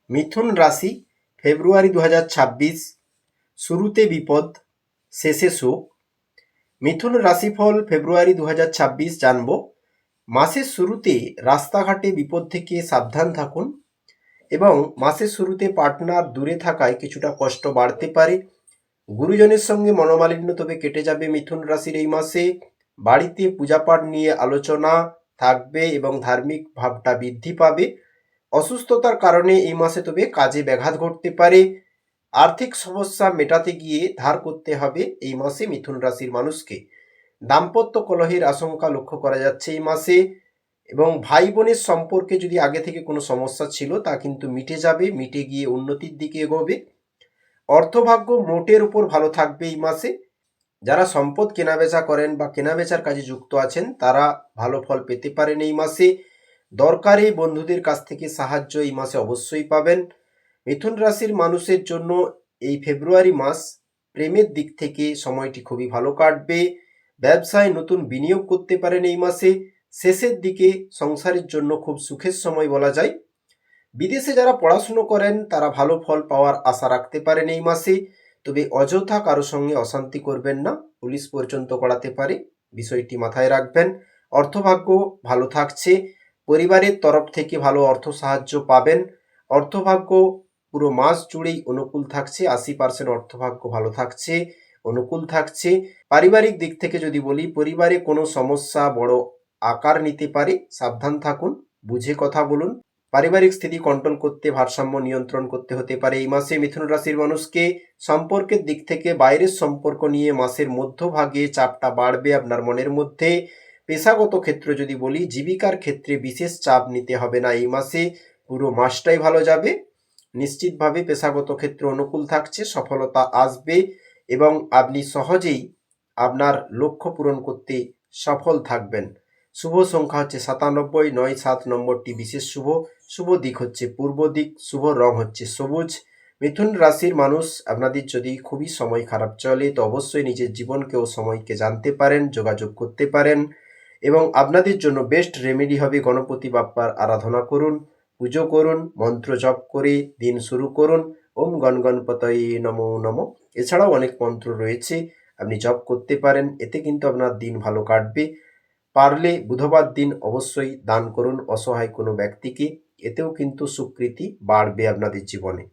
মিথুন রাশি, ফেব্রুয়ারি 2026। শুরুতে বিপদ, শেষে সুখ। মিথুন রাশিফল ফেব্রুয়ারি 2026 জানব। মাসের শুরুতে রাস্তাঘাটে বিপদ থেকে সাবধান থাকুন এবং মাসের শুরুতে পার্টনার দূরে থাকায় কিছুটা কষ্ট বাড়তে পারে। গুরুজনের সঙ্গে মনোমালিন্য তবে কেটে যাবে মিথুন রাশির এই মাসে। বাড়িতে পূজাপাঠ নিয়ে আলোচনা থাকবে এবং ধার্মিক ভাবটা বৃদ্ধি পাবে। অসুস্থতার কারণে এই মাসে তবে কাজে ব্যাঘাত ঘটতে পারে। আর্থিক সমস্যা মেটাতে গিয়ে ধার করতে হবে এই মাসে মিথুন রাশির মানুষকে। দাম্পত্য কলহের আশঙ্কা লক্ষ্য করা যাচ্ছে এই মাসে এবং ভাই বোনের সম্পর্কে যদি আগে থেকে কোনো সমস্যা ছিল তা কিন্তু মিটে যাবে, মিটে গিয়ে উন্নতির দিকে এগোবে। অর্থভাগ্য মোটের উপর ভালো থাকবে এই মাসে। যারা সম্পদ কেনাবেচা করেন বা কেনাবেচার কাজে যুক্ত আছেন তারা ভালো ফল পেতে পারেন এই মাসে। দরকারি বন্ধুদের কাছ থেকে সাহায্য এই মাসে অবশ্যই পাবেন। মিথুন রাশির মানুষের জন্য এই ফেব্রুয়ারি মাস প্রেমের দিক থেকে সময়টি খুবই ভালো কাটবে। ব্যবসায় নতুন বিনিয়োগ করতে পারেন এই মাসে। শেষের দিকে সংসারের জন্য খুব সুখের সময় বলা যায়। বিদেশে যারা পড়াশুনো করেন তারা ভালো ফল পাওয়ার আশা রাখতে পারেন এই মাসে। তবে অযথা কারো সঙ্গে অশান্তি করবেন না, পুলিশ পর্যন্ত করাতে পারে, বিষয়টি মাথায় রাখবেন। অর্থভাগ্য ভালো থাকছে, পরিবারের তরফ থেকে ভালো অর্থ সাহায্য পাবেন। অর্থভাগ্য পুরো মাস জুড়েই অনুকূল থাকছে, 80% অর্থভাগ্য ভালো থাকছে, অনুকূল থাকছে। পারিবারিক দিক থেকে যদি বলি, পরিবারে কোনো সমস্যা বড় আকার নিতে পারে, সাবধান থাকুন, বুঝে কথা বলুন। পারিবারিক স্থিতি কন্ট্রোল করতে, ভারসাম্য নিয়ন্ত্রণ করতে হতে পারে এই মাসে মিথুন রাশির মানুষকে। সম্পর্কের দিক থেকে বাইরের সম্পর্ক নিয়ে মাসের মধ্যভাগে চাপটা বাড়বে আপনার মনের মধ্যে। পেশাগত ক্ষেত্র যদি বলি, জীবিকার ক্ষেত্রে বিশেষ চাপ নিতে হবে না এই মাসে, পুরো মাসটাই ভালো যাবে। নিশ্চিতভাবে পেশাগত ক্ষেত্রে অনুকূল থাকছে, সফলতা আসবে এবং আপনি সহজেই আপনার লক্ষ্য পূরণ করতে সফল থাকবেন। শুভ সংখ্যা হচ্ছে 97, 9-7 নম্বরটি বিশেষ শুভ। শুভ দিক হচ্ছে পূর্ব দিক, শুভ রং হচ্ছে সবুজ। মিথুন রাশির মানুষ, আপনাদের যদি খুবই সময় খারাপ চলে তো অবশ্যই নিজের জীবনকে ও সময়কে জানতে পারেন, যোগাযোগ করতে পারেন এবং আপনাদের জন্য বেস্ট রেমেডি হবে গণপতি বাপ্পার আরাধনা করুন, পুজো করুন, মন্ত্র জপ করে দিন শুরু করুন। ওম গণগণপতয়ে নমো নমঃ। এছাড়াও অনেক মন্ত্র রয়েছে, আপনি জপ করতে পারেন, এতে কিন্তু আপনার দিন ভালো কাটবে। পারলে বুধবার দিন অবশ্যই দান করুন অসহায় কোনো ব্যক্তিকে, এতেও কিন্তু সুকৃতি বাড়বে আপনাদের জীবনে।